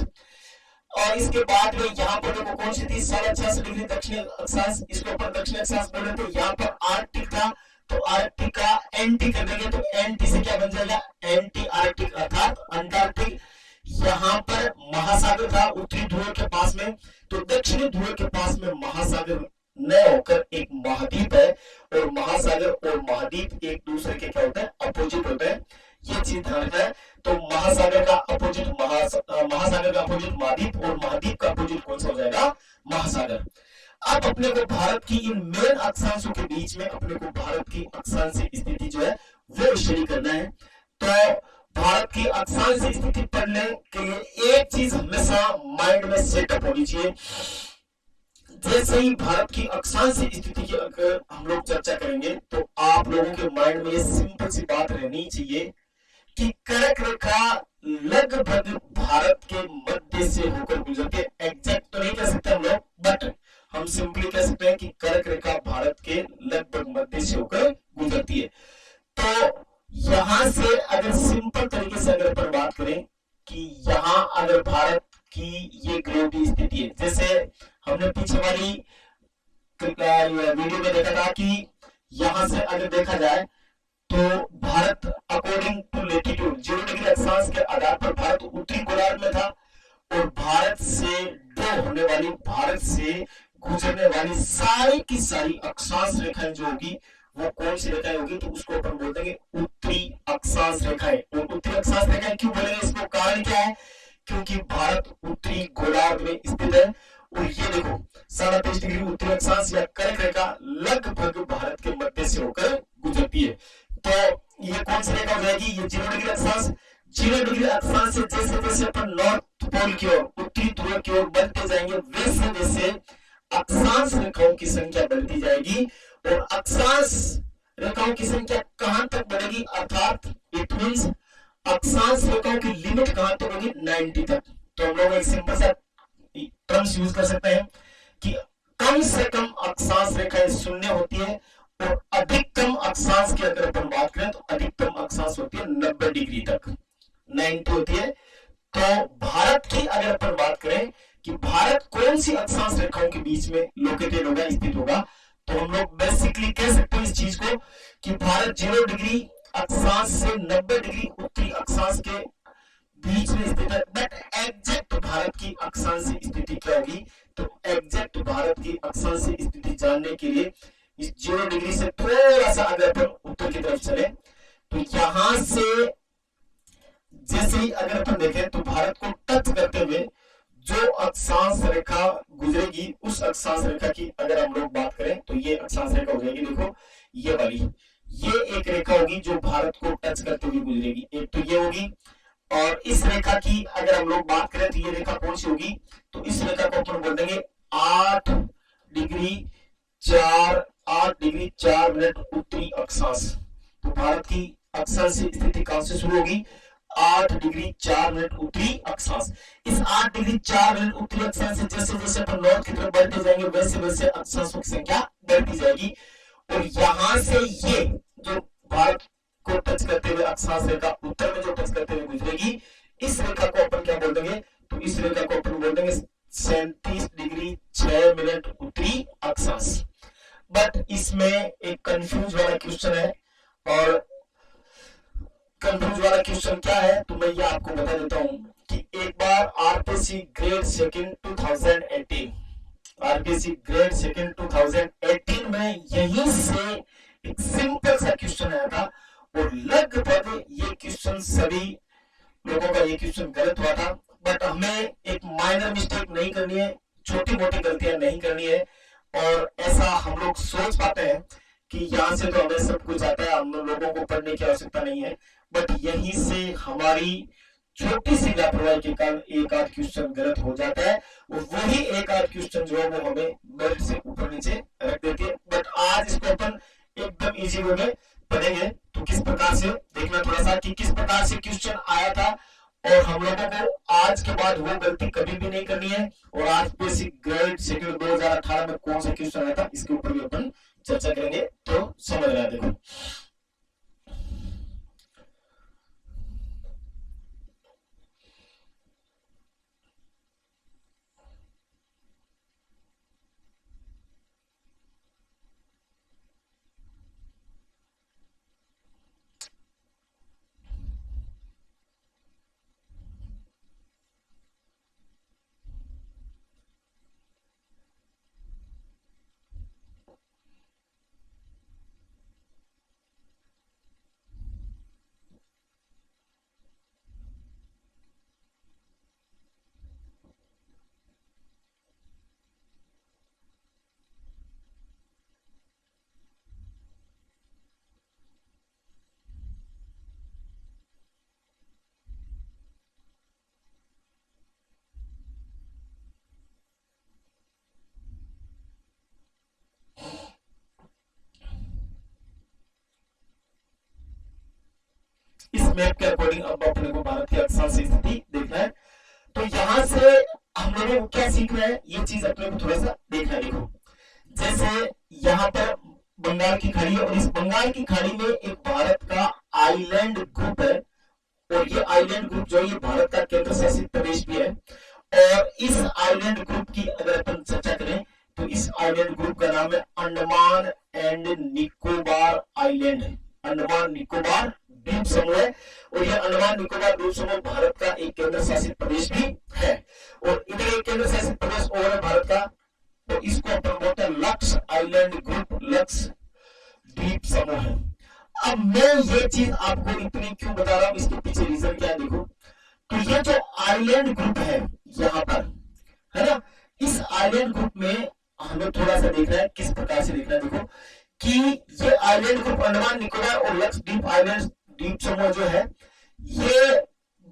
A: और इसके बाद में यहाँ पर देखो कौन सी थी, 66 डिग्री दक्षिणी अक्षांश, इसको ऊपर दक्षिणी अक्षांश बोल रहे, तो यहाँ पर आर्कटिक था, तो आर्कटिक का एंटी कर देंगे, तो एंटी से क्या बन जाएगा, एंटी आर्कटिक अर्थात अंटार्कटिक। यहाँ पर महासागर था उत्तरी ध्रुव के पास में, तो दक्षिणी ध्रुव के पास में महासागर न होकर एक महाद्वीप है, और महासागर और महाद्वीप एक दूसरे के क्या होते हैं, अपोजिट होते हैं। ये चीज ध्यान रखना है। तो महासागर का अपोजिट महासागर का अपोजिट महाद्वीप, और महाद्वीप का अपोजिट कौन सा हो जाएगा, महासागर। अब अपने को भारत की इन मेन अक्षांशों के बीच में अपने को भारत की अक्षांश स्थिति जो है वो स्टडी करना है। तो भारत की अक्षांश स्थिति पढ़ने के लिए एक चीज हमेशा माइंड में सेटअप होनी चाहिए। जैसे ही भारत की अक्षांश स्थिति की अगर हम लोग चर्चा करेंगे तो आप लोगों के माइंड में ये सिंपल सी बात रहनी चाहिए कि कर्क रेखा लगभग भारत के मध्य से होकर गुजरती है। एग्जैक्ट तो नहीं कह सकते हम लोग, बट हम सिंपली कह सकते हैं कि कर्क रेखा भारत के लगभग मध्य से होकर गुजरती है। तो यहां से अगर सिंपल तरीके से अगर अपन बात करें कि यहां अगर भारत की ये ग्रेविटी स्थिति है, जैसे हमने पीछे वाली वीडियो में देखा था कि यहां से अगर देखा जाए तो Bharat according to latitude 0 degree अक्षांश के आधार पर भारत उत्तरी गोलार्ध में था, और भारत से ड्रॉ होने वाली, भारत से गुजरने वाली सारी की सारी अक्षांश रेखाएं जो होगी वो कौन सी रेखाएं होगी, तो उसको अपन बोल देंगे उत्तरी अक्षांश रेखाएं। और उत्तरी अक्षांश रेखाएं क्यों बोलेंगे, इसको कारण क्या है, क्योंकि भारत उत्तरी गोलार्ध में स्थित है। और ये देखो 37.5 डिग्री उत्तरी अक्षांश या कर्क रेखा लगभग भारत के मध्य से होकर गुजरती है। तो ये कौन सी रेखा हो जाएगी, ये 0 डिग्री अक्षांश। 0 डिग्री अक्षांश से जैसे जैसे अपन नॉर्थ पोल की ओर, उत्तरी ध्रुव की ओर बढ़ते जाएंगे, वैसे वैसे अक्षांश रेखाओं की संख्या बढ़ती जाएगी। और अक्षांश रेखाओं की संख्या कहां तक बढ़ेगी, अर्थात इट मींस अक्षांश रेखाओं की लिमिट कहां तक होगी, 90 तक। तो हम लोग एक सिंपल सा टर्म्स यूज कर सकते हैं कि कम से कम अक्षांश रेखाएं शून्य होती है, और अधिकतम अक्षांश की अगर अपन बात करें तो अधिकतम अक्षांश होती है 90 डिग्री तक, 90 होती है। तो भारत की अगर अपन बात करें कि भारत कौन सी अक्षांश रेखाओं के बीच में लोकेटेड होगा, स्थित होगा, तो हम लोग बेसिकली कह सकते हैं इस चीज को कि भारत 0 डिग्री अक्षांश से 90 डिग्री उत्तरी अक्षांश के बीच में स्थित है। बट एग्जैक्ट भारत की अक्षांश स्थिति क्या होगी, तो एग्जैक्ट भारत की अक्षांश स्थिति जानने के लिए इस 0 डिग्री से थोड़ा सा अगर अपन उत्तर की तरफ चले तो यहां से जैसे ही अगर अपन देखें तो भारत को टच करते हुए जो अक्षांश रेखा गुजरेगी, उस अक्षांश रेखा की अगर हम लोग बात करें तो ये अक्षांश रेखा हो जाएगी, देखो ये वाली, ये एक रेखा होगी जो भारत को टच करते हुए गुजरेगी। एक तो ये होगी, और इस रेखा की अगर हम लोग बात करें तो ये रेखा कौन सी होगी, तो इस रेखा को अपन बोल देंगे 8 डिग्री 4 मिनट उत्तरी अक्षांश। तो भारत की अक्षांश स्थिति कहां से शुरू होगी, 8 डिग्री 4 मिनट उत्तरी अक्षांश। इस 8 डिग्री 4 मिनट उत्तरी अक्षांश से जैसे जैसे अपन नॉर्थ की तरफ बढ़ते जाएंगे वैसे वैसे अक्षांशों की संख्या बढ़ती जाएगी। और यहां से ये जो भारत को टच करते हुए अक्षांश रेखा उत्तर में जो टच करते हुए गुजरेगी, इस रेखा को अपन क्या बोल देंगे, तो इस रेखा को अपन बोल देंगे 37 डिग्री 6 मिनट उत्तरी अक्षांश। बट इसमें एक कंफ्यूज वाला क्वेश्चन है, और कंफ्यूज वाला क्वेश्चन क्या है तो मैं ये आपको बता देता हूं कि एक बार RPSC grade second 2018, RPSC grade second 2018 में यहीं से एक सिंपल सा क्वेश्चन आया था, और लगभग ये क्वेश्चन सभी लोगों का ये क्वेश्चन गलत हुआ था। बट हमें एक माइनर मिस्टेक नहीं करनी है, छोटी मोटी गलतियां नहीं करनी है, और ऐसा हम लोग सोच पाते हैं कि यहाँ से तो हमें सब कुछ आता है, हम लोगों को पढ़ने की आवश्यकता नहीं है। बट यहीं से हमारी छोटी सी लापरवाही के कारण एक आध क्वेश्चन गलत हो जाता है, और वही एक आध क्वेश्चन जो है वो हमें बेल्ट से ऊपर नीचे रख देती है। बट आज इसको अपन एकदम इजी वे में पढ़ेंगे। तो किस प्रकार से देखना थोड़ा सा कि किस प्रकार से क्वेश्चन आया था, और हम लोगों को आज के बाद वो गलती कभी भी नहीं करनी है। और आज बेसिक ग्रेड सेकंड 2018 में कौन सा क्वेश्चन आया था इसके ऊपर भी अपन चर्चा करेंगे। तो समझ रहा है, देखो मैप के अकॉर्डिंग अब अपने को भारत की अक्षांश स्थिति देखना है। तो यहां से हम लोगों को क्या सीखना है, ये चीज अपने को थोड़ा सा देखना है। देखो जैसे यहाँ पर बंगाल की खाड़ी है, और इस बंगाल की खाड़ी में एक भारत का आइलैंड ग्रुप है, और ये आइलैंड ग्रुप जो है ये भारत का केंद्र शासित प्रदेश भी है। और इस आइलैंड ग्रुप की अगर अपन चर्चा करें तो इस आइलैंड ग्रुप का नाम है अंडमान एंड निकोबार आइलैंड है, अंडमान निकोबार द्वीप समूह है। और यह अंडमान निकोबार द्वीप समूह भारत का एक केंद्र शासित प्रदेश भी है। और इधर एक केंद्र शासित प्रदेश और है भारत का, तो इसको अपन बोलते हैं लक्स आइलैंड ग्रुप, लक्स द्वीप समूह है। अब मैं ये चीज आपको इतनी क्यों बता रहा हूं, इसके पीछे रीजन क्या है देखो। तो ये जो आइलैंड ग्रुप है यहाँ पर, है ना, इस आइलैंड ग्रुप में हमें थोड़ा सा देखना है, किस प्रकार से देखना है। देखो कि ये आइलैंड ग्रुप अंडमान निकोबार और लक्षद्वीप आइलैंड द्वीप समूह जो है ये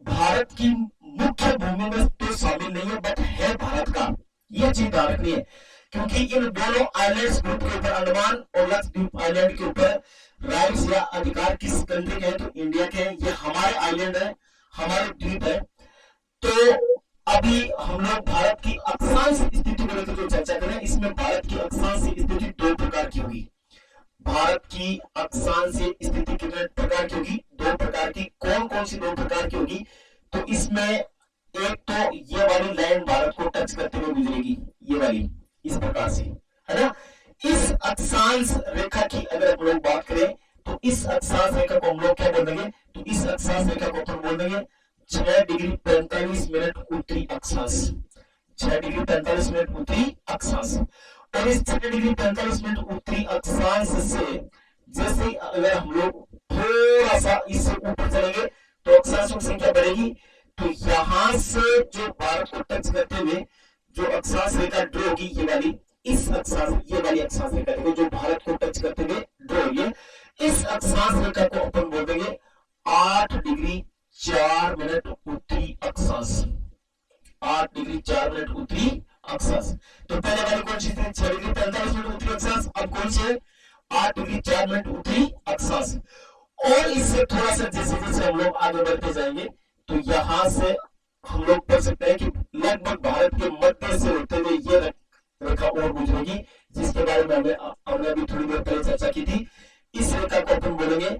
A: भारत की मुख्य भूमि में तो शामिल नहीं है, बट है भारत का, ये चीज ध्यान रखनी है। क्योंकि इन दोनों आइलैंड्स ग्रुप के ऊपर, अंडमान और लक्षद्वीप आइलैंड के ऊपर राइट्स या अधिकार किस कंट्री के हैं, तो इंडिया के हैं। ये हमारे आइलैंड है, हमारे द्वीप है। तो अभी हम लोग भारत की अक्षांश स्थिति को लेकर जो चर्चा करें, इसमें भारत की अक्षांश स्थिति दो प्रकार की होगी। भारत की अक्षांश स्थिति कितने प्रकार की होगी, दो प्रकार की। कौन कौन सी दो प्रकार की होगी, तो इसमें एक तो ये वाली लाइन भारत को टच करते हुए गुजरेगी, ये वाली इस प्रकार से, है ना। इस अक्षांश रेखा की अगर हम लोग बात करें तो इस अक्षांश रेखा को हम लोग क्या बोल देंगे, तो इस अक्षांश रेखा को अपन बोल देंगे 6 डिग्री 45 मिनट उत्तरी अक्षांश, 6 डिग्री 45 मिनट उत्तरी अक्षांश। और इस 6 डिग्री 45 मिनट उत्तरी अक्षांश से जैसे अगर हम लोग थोड़ा सा इससे ऊपर चलेंगे तो अक्षांशों की संख्या बढ़ेगी। तो यहां से जो भारत को टच करते हुए जो अक्षांश रेखा ड्रॉ होगी, ये वाली, इस अक्षांश, ये वाली अक्षांश रेखा देखो जो भारत को टच करते हुए ड्रॉ होगी, इस अक्षांश रेखा को अपन बोल देंगे 8 डिग्री 4 मिनट उत्तरी अक्षांश, 8 डिग्री 4 मिनट उत्तरी अक्षांश। तो पहले वाली कौन सी थी, 6 डिग्री 45 मिनट उत्तरी अक्षांश, अब कौन सी है, 8 डिग्री 4 मिनट उत्तरी अक्षांश। और इससे थोड़ा सा जैसे जैसे हम लोग आगे बढ़ते जाएंगे तो यहां से हम लोग पढ़ सकते हैं कि लगभग भारत के मध्य से होते हुए ये रेखा और गुजरेगी, जिसके बारे में हमने अभी थोड़ी देर पहले चर्चा की थी। इस रेखा को अपन बोलेंगे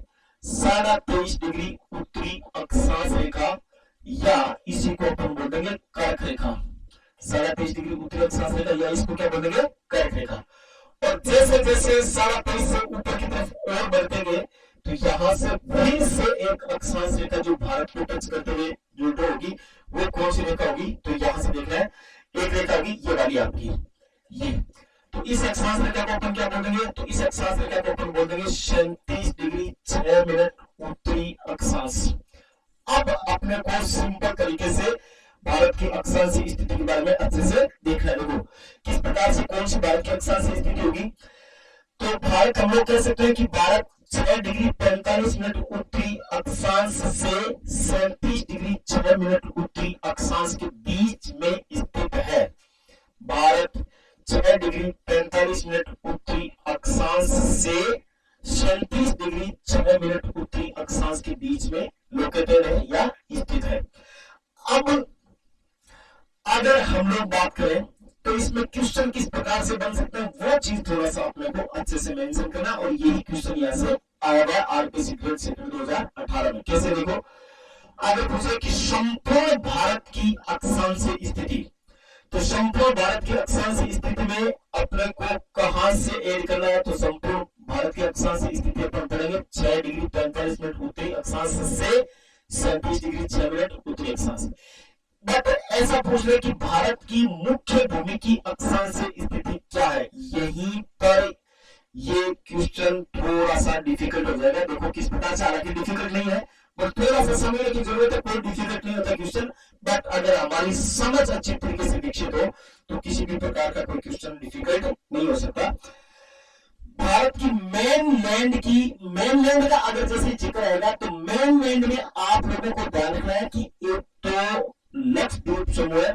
A: 23.5 डिग्री उत्तरी अक्षांश रेखा, या इसी को अपन बोल देंगे कर्क रेखा, 23.5 डिग्री उत्तरी अक्षांश रेखा, या इसको क्या बोल देंगे, कर्क रेखा। और जैसे जैसे 23.5 से ऊपर की तरफ और बढ़ते गए तो यहां से फिर से एक अक्षांश रेखा जो भारत को टच करते हुए जो ड्रॉ होगी, वो कौन सी रेखा होगी, तो यहां से देखना है, एक रेखा होगी ये वाली आपकी, ये। तो इस अक्षांश रेखा को अपन क्या बोल देंगे, तो इस अक्षांश रेखा को अपन बोल देंगे 37 डिग्री 6 मिनट उत्तरी अक्षांश। अब अपने को सिंपल तरीके से भारत की अक्षांश स्थिति के बारे में अच्छे से देखना है। देखो किस प्रकार से कौन सी भारत की अक्षांश स्थिति होगी। तो भारत, हम लोग कह सकते हैं कि भारत 6 डिग्री 45 मिनट उत्तरी अक्षांश से 37 डिग्री 6 मिनट उत्तरी अक्षांश के बीच में स्थित है। भारत 6 डिग्री 45 मिनट उत्तरी अक्षांश से 37 डिग्री 6 मिनट उत्तरी अक्षांश के बीच में लोकेटेड है या स्थित है। अब अगर हम लोग बात करें तो इसमें क्वेश्चन किस प्रकार से बन सकते हैं, वो चीज थोड़ा सा अपने को अच्छे से मेंशन करना। और यही क्वेश्चन यहाँ से आया गया आरपीसी ग्रेड सेक्टर 2018 में। कैसे, देखो आगे पूछे कि संपूर्ण भारत की अक्षांश स्थिति, तो संपूर्ण भारत की अक्षांश स्थिति में अपने को कहां से ऐड करना है, तो संपूर्ण भारत की अक्षांश स्थिति अपन पढ़ेंगे 6 डिग्री 45 मिनट उत्तरी अक्षांश से 37 डिग्री 6 मिनट उत्तरी अक्षांश। बट ऐसा पूछ रहे कि भारत की मुख्य भूमि की अक्षांश स्थिति क्या है, यहीं पर ये क्वेश्चन थोड़ा सा डिफिकल्ट हो जाएगा। देखो किस प्रकार से, हालांकि डिफिकल्ट नहीं है बट थोड़ा सा समझने की जरूरत है। कोई डिफिकल्ट नहीं होता क्वेश्चन, बट अगर हमारी समझ अच्छी तरीके से विकसित हो तो किसी भी प्रकार का कोई क्वेश्चन डिफिकल्ट नहीं हो सकता। भारत की मेन लैंड का अगर जैसे जिक्र आएगा तो मेन लैंड में आप लोगों को ध्यान रखना है कि एक तो लक्षद्वीप समूह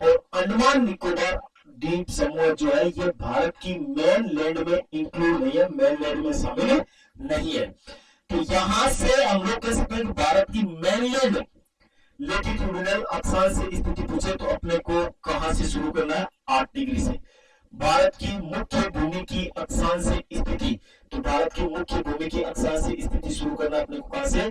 A: और अंडमान निकोबार द्वीप समूह जो है ये भारत की मेन लैंड में इंक्लूड नहीं है, मेन लैंड में शामिल नहीं है। तो यहां से हम लोग कह सकते हैं कि भारत की मेनलैंड लेटिट्यूडिनल अक्षांश से स्थिति पूछे तो अपने को कहां से शुरू करना है? 8 डिग्री से। भारत की मुख्य भूमि की अक्षांश से स्थिति, तो भारत की मुख्य भूमि की अक्षांश से स्थिति शुरू करना अपने को कहां से?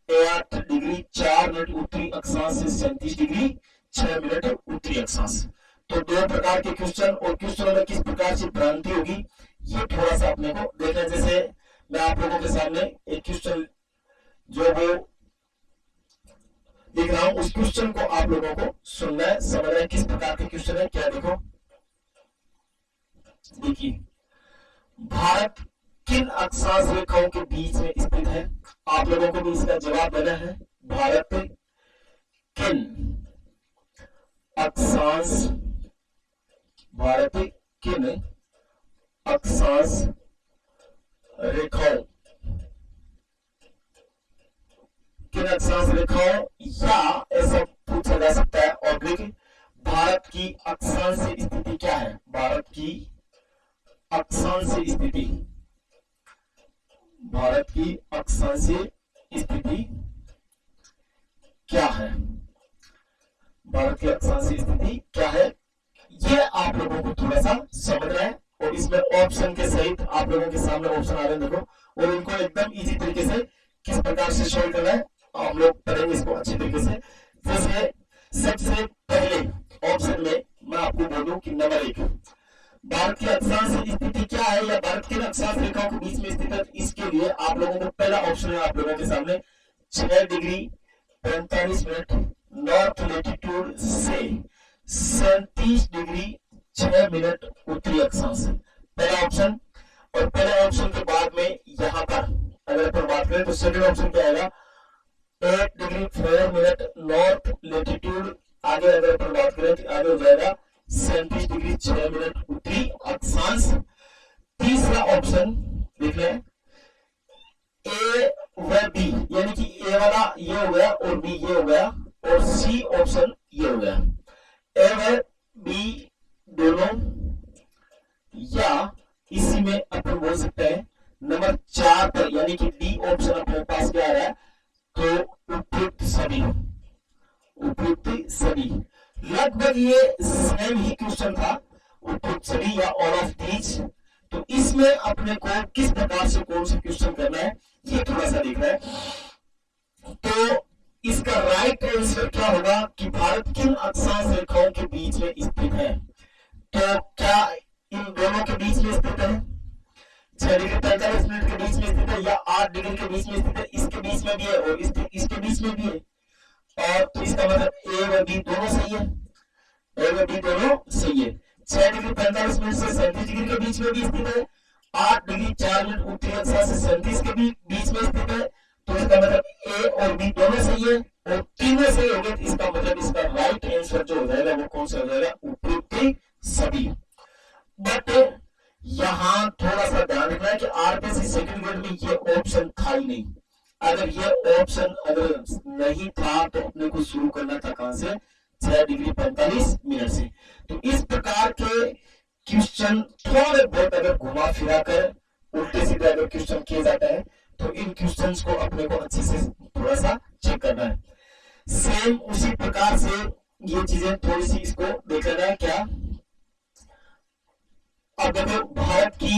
A: 8 डिग्री 4 मिनट उत्तरी अक्षांश से 37 डिग्री 6 मिनट उत्तरी अक्षांश। तो दो प्रकार के क्वेश्चन, और क्वेश्चनों में किस प्रकार से भ्रांति होगी ये थोड़ा सा अपने को देखना। जैसे मैं आप लोगों के सामने एक क्वेश्चन जो वो लिख रहा हूं, उस क्वेश्चन को आप लोगों को सुनना है, समझना है किस प्रकार के क्वेश्चन है। क्या देखो, देखिए, भारत किन अक्षांश रेखाओं के बीच में स्थित है? आप लोगों को भी इसका जवाब देना है। भारत किन अक्षांश, भारत किन अक्षांश रेखाओं, किन अक्षांश रेखाओं, या ऐसा पूछा जा सकता है ऑब्लिक, भारत की अक्षांश स्थिति क्या है? भारत की अक्षांश स्थिति, भारत की अक्षांश स्थिति क्या है? भारत की अक्षांश स्थिति क्या है, ये आप लोगों को थोड़ा सा समझना है। और इसमें ऑप्शन के सहित आप लोगों के सामने ऑप्शन आ रहे हैं, देखो, और इनको एकदम इजी तरीके से किस प्रकार से सॉल्व करना है हम लोग करेंगे इसको अच्छे तरीके से। जैसे सबसे पहले ऑप्शन में मैं आपको बोलूं कि नंबर 1, भारत की अक्षांश स्थिति क्या है, या भारत के अक्षांश रेखाओं के बीच में स्थित है। इसके लिए आप लोगों को पहला ऑप्शन है आप लोगों के सामने 6 डिग्री 45 मिनट नॉर्थ लेटीट्यूड से 37 डिग्री 6 मिनट उत्तरी अक्षांश, पहला ऑप्शन। और पहले ऑप्शन के बाद में यहां पर अगर अपन बात करें तो सेकंड ऑप्शन क्या आएगा? 8 डिग्री 4 मिनट नॉर्थ लेटीट्यूड, आगे अगर अपन बात करें तो आगे हो जाएगा 37 डिग्री 6 मिनट उत्तरी अक्षांश। तीसरा ऑप्शन देख लें, ए व बी, यानी कि ए वाला ये हो गया और बी ये हो गया, और सी ऑप्शन ये हो गया। ए व बी दोनों, या इसी में अपन बोल सकते हैं नंबर 4 पर, यानी कि डी ऑप्शन अपने पास क्या आ रहा है? तो उपयुक्त सभी, उपयुक्त सभी, लगभग ये सेम ही क्वेश्चन था, उपयुक्त सभी या ऑल ऑफ दीज। तो इसमें अपने को किस प्रकार से कौन सा क्वेश्चन करना है ये थोड़ा सा देखना है। तो इसका राइट आंसर क्या होगा कि भारत किन अक्षांश रेखाओं के बीच में स्थित है? तो क्या इन दोनों के बीच में स्थित है? 6 डिग्री 45 मिनट के बीच में स्थित है, या 8 डिग्री के बीच में स्थित है? इसके बीच में भी है और इसके बीच में भी है। और तो इसका मतलब ए व बी दोनों सही है, ए व बी दोनों सही है। 6 डिग्री 45 मिनट से 37 डिग्री के बीच में भी स्थित है, 8 डिग्री 4 मिनट उत्तरी अक्षांश से 37 के भी बीच में स्थित है। तो इसका मतलब ए और बी दोनों सही है, और तीनों सही हो गए। तो इसका मतलब इसका राइट आंसर जो हो जाएगा वो कौन सा हो जाएगा? उपयुक्त सभी। बट यहां थोड़ा सा ध्यान रखना है कि आरपीएससी सेकंड ग्रेड में ये ऑप्शन था ही नहीं। अगर ये ऑप्शन अगर नहीं था तो अपने को शुरू करना था कहां से? 6 डिग्री 45 मिनट से। तो इस प्रकार के क्वेश्चन थोड़े बहुत अगर घुमा फिरा कर उल्टे सीधे अगर क्वेश्चन किए जाता है तो इन क्वेश्चंस को अपने को अच्छे से थोड़ा सा चेक करना है। सेम उसी प्रकार से ये चीजें थोड़ी सी इसको देख लेना है। क्या अब देखो, भारत की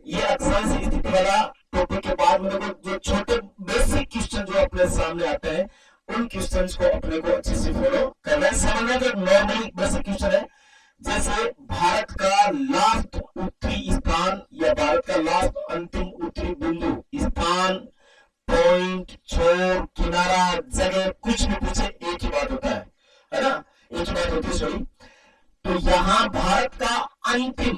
A: ये अक्षांश स्थिति वाला टॉपिक के बाद में देखो जो छोटे बेसिक क्वेश्चन जो अपने सामने आते हैं उन क्वेश्चंस को अपने को अच्छे से फॉलो करना है। समझना तो नॉर्मली बेसिक क्वेश्चन है, जैसे भारत का लास्ट उत्तरी स्थान या भारत का लास्ट अंतिम उत्तरी बिंदु, स्थान, पॉइंट, छोर, किनारा, जगह, कुछ भी पूछे एक ही बात होता है ना? एक ही बात होती है, सॉरी। तो यहाँ भारत का अंतिम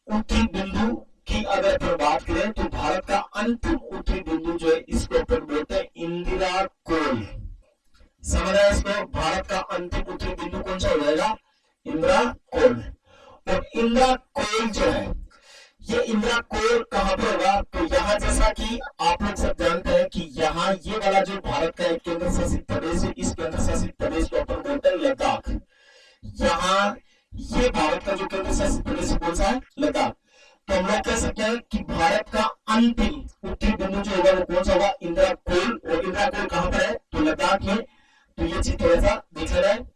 A: उत्तरी बिंदु की अगर अपन बात करें तो भारत का अंतिम उत्तरी बिंदु जो है इसको अपन बोलते हैं इंदिरा कोल। समझ रहे हैं इसको? भारत का अंतिम उत्तरी बिंदु कौन सा हो जाएगा? इंदिरा कोल। और इंदिरा कोल जो है ये इंदिरा कोल कहां पर होगा? तो यहाँ जैसा कि आप लोग सब जानते हैं कि यहाँ ये वाला जो भारत का एक केंद्र शासित प्रदेश है, इस केंद्र शासित प्रदेश को अपन बोलते हैं लद्दाख। यहाँ ये भारत का जो केंद्र शासित प्रदेश कौन सा है? लद्दाख। तो हम लोग कह सकते हैं कि भारत का अंतिम उत्तरी बिंदु जो होगा वो कौन सा होगा, इंदिरा कोल। और इंदिरा कोल कहां पर है, तो लद्दाख में। तो ये चीज थोड़ा सा देख लेना है।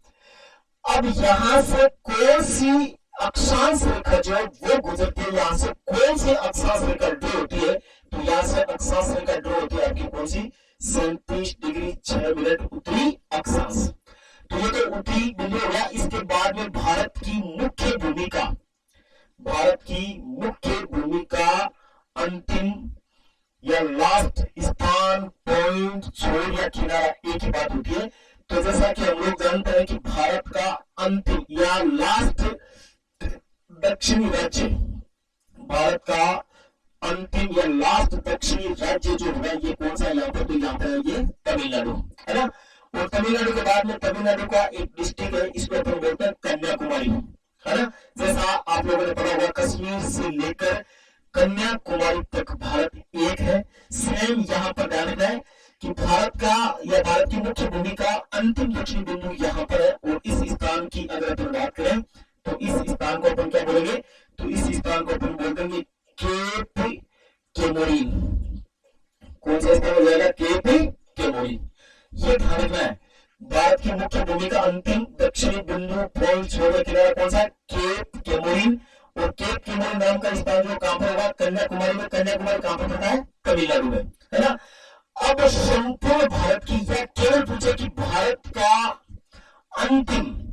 A: अब यहां से कौन सी अक्षांश रेखा जो है वो गुजरती है, यहां से कौन सी अक्षांश रेखा ड्रॉ होती है, तो यहां से अक्षांश रेखा ड्रॉ होती है आपकी कौन सी, 37 डिग्री 6 मिनट उत्तरी अक्षांश। तो ये तो उत्तरी बिंदु हो गया। इसके बाद में भारत की मुख्य भूमिका, भारत की मुख्य भूमिका अंतिम या लास्ट स्थान, पॉइंट, छोर या किनारा, एक ही बात होती है। तो जैसा कि हम लोग जानते हैं कि भारत का अंतिम या लास्ट दक्षिणी राज्य, भारत का अंतिम या लास्ट दक्षिणी राज्य जो है ये कौन सा, यहाँ पर, तो यहाँ पर ये तमिलनाडु है ना। और तमिलनाडु के बाद में तमिलनाडु का एक डिस्ट्रिक्ट है, इसको अपन बोलते हैं कन्याकुमारी, है ना। जैसा आप लोगों ने पढ़ा होगा कश्मीर से लेकर कन्याकुमारी तक भारत एक है। सेम यहाँ पर ध्यान रखना है कि भारत का या भारत की मुख्य भूमि का अंतिम दक्षिणी बिंदु यहाँ पर है। और इस स्थान की अगर अपन बात करें तो इस स्थान को अपन क्या बोलेंगे, तो इस स्थान को अपन बोल देंगे केप केमोरिन। कौन सा स्थान हो जाएगा, केप केमोरिन। ये ध्यान रखना है, भारत की मुख्य भूमि का अंतिम दक्षिणी बिंदु, पॉइंट, छोर, किनारा कौन सा, केप केमोरिन। और केप केमोरिन नाम का स्थान जो कहां पर होगा, कन्याकुमारी में। कन्याकुमारी कहां पर पड़ता है, तमिलनाडु में, है ना। अब संपूर्ण भारत की, यह केवल पूछे कि भारत का अंतिम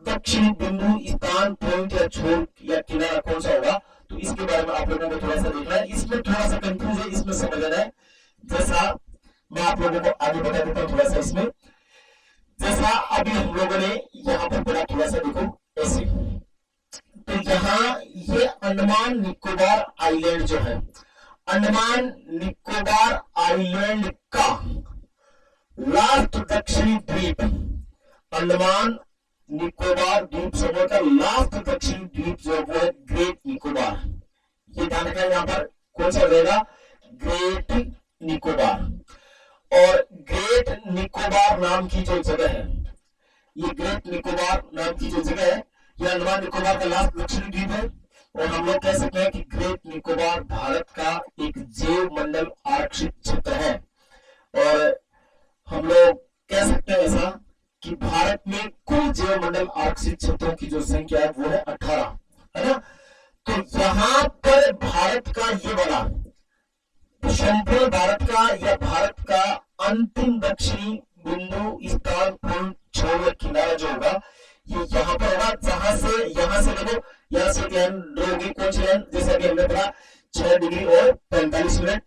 A: दक्षिणी बिंदु, स्थान, पॉइंट या छोर या किनारा कौन सा होगा, तो इसके बारे में आप लोगों को थोड़ा सा देखना है। इसमें थोड़ा सा कंफ्यूज है, इसमें समझना है। जैसा मैं आप लोगों को आगे बता देता हूं थोड़ा सा इसमें। जैसा अभी हम लोगों ने यहाँ पर पढ़ा, थोड़ा सा देखो ऐसे। तो यहाँ ये अंडमान निकोबार आइलैंड जो है, अंडमान निकोबार आइलैंड का लास्ट दक्षिणी द्वीप, अंडमान निकोबार द्वीप समूह का लास्ट दक्षिणी द्वीप जो वो है ग्रेट निकोबार। ये ध्यान रखना है, यहाँ पर कौन सा रहेगा, ग्रेट निकोबार। और ग्रेट निकोबार नाम की जो जगह है, ये ग्रेट निकोबार नाम की जो जगह है, यह अंडमान निकोबार का लास्ट दक्षिणी द्वीप है। और हम लोग कह सकते हैं कि ग्रेट निकोबार भारत का एक जैव मंडल आरक्षित क्षेत्र है। और हम लोग कह सकते हैं ऐसा कि भारत में कुल जैव मंडल आरक्षित क्षेत्रों की जो संख्या है वो है 18, है ना। तो यहाँ पर भारत का ये वाला संपूर्ण भारत का या भारत का अंतिम दक्षिणी बिंदु, स्थान, पॉइंट, छोर, किनारा जो होगा ये यहाँ पर होगा। जहां से यहाँ से देखो, यहाँ से लाइन ड्रॉ होगी, कौन सी लाइन, जैसा कि हमने पढ़ा 6 डिग्री और 45 मिनट।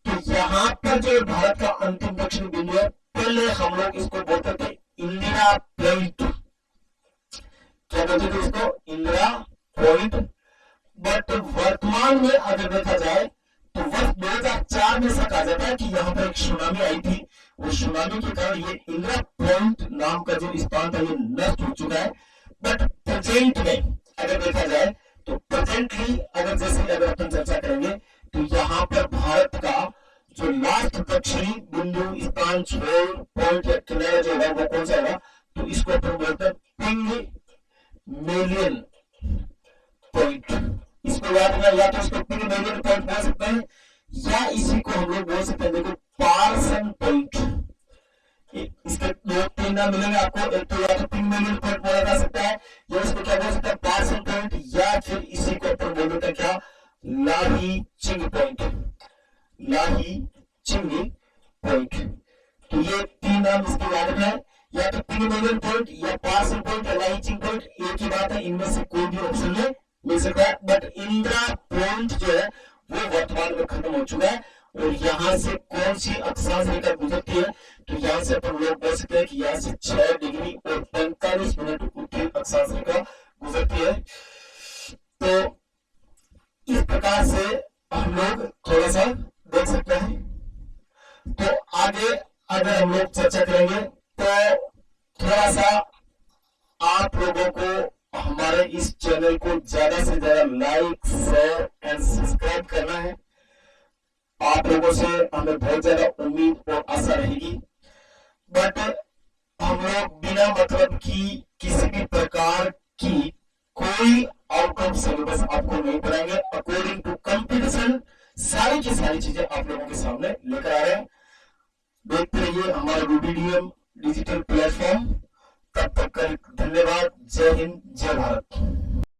A: तो यहाँ पर जो भारत का अंतिम दक्षिणी बिंदु है, पहले हम लोग इसको बोलते थे इंदिरा पॉइंट। क्या बोलते थे इसको, इंदिरा पॉइंट। बट वर्तमान में अगर देखा जाए तो वर्ष 2004 में ऐसा कहा जाता है कि यहाँ पर एक सुनामी आई थी। उस सुनामी के कारण ये इंदिरा पॉइंट नाम का जो स्थान था ये नष्ट हो चुका है। बट प्रेजेंट में अगर देखा जाए तो प्रेजेंटली अगर जैसे अगर अपन चर्चा करेंगे तो यहाँ पर भारत का जो लास्ट दक्षिणी बिंदु, स्थान, छोर, पॉइंट या किनारा जो होगा वो कौन सा होगा, तो इसको अपन बोलते हैं पिग्मेलियन पॉइंट। इसको याद रखना, या तो इसको पिग्मेलियन पॉइंट बोल सकते हैं या इसी को हम लोग बोल सकते हैं, देखो पार्सन पॉइंट। इसके 2-3 नाम मिलेंगे आपको, एक तो या तो पिग्मेलियन पॉइंट बोला जा सकता है या इसको क्या बोल सकते हैं, पार्सन पॉइंट, या फिर इसी को अपन बोल देते हैं क्या, लाही चिंग पॉइंट, लाही चिंग पॉइंट। तो ये 3 नाम इसके याद रखना है, या तो पिग्मेलियन पॉइंट या पार्सन पॉइंट या लाही चिंग पॉइंट, एक ही बात है, इनमें से कोई भी ऑप्शन में मिल सकता है। बट इंदिरा पॉइंट जो है वो वर्तमान में खत्म हो चुका है। और यहां से कौन सी अक्षांश रेखा गुजरती है, तो यहां से अपन लोग बोल सकते हैं कि यहां से 6 डिग्री और 45 मिनट उत्तरी अक्षांश रेखा गुजरती है। तो इस प्रकार से हम लोग थोड़ा सा देख सकते हैं। तो आगे अगर हम लोग चर्चा करेंगे तो थोड़ा सा आप लोगों को हमारे इस चैनल को ज्यादा से ज्यादा लाइक, शेयर एंड सब्सक्राइब करना है। आप लोगों से हमें बहुत ज्यादा उम्मीद और आशा रहेगी। बट हम लोग बिना मतलब की किसी भी प्रकार की कोई आउट ऑफ सिलेबस आपको नहीं पढ़ाएंगे, अकॉर्डिंग टू कंपटीशन सारी की सारी चीजें आप लोगों के सामने लेकर आ रहे हैं। देखते रहिए हमारा रूबीडीएम डिजिटल प्लेटफॉर्म। तब तक धन्यवाद। जय हिंद, जय भारत।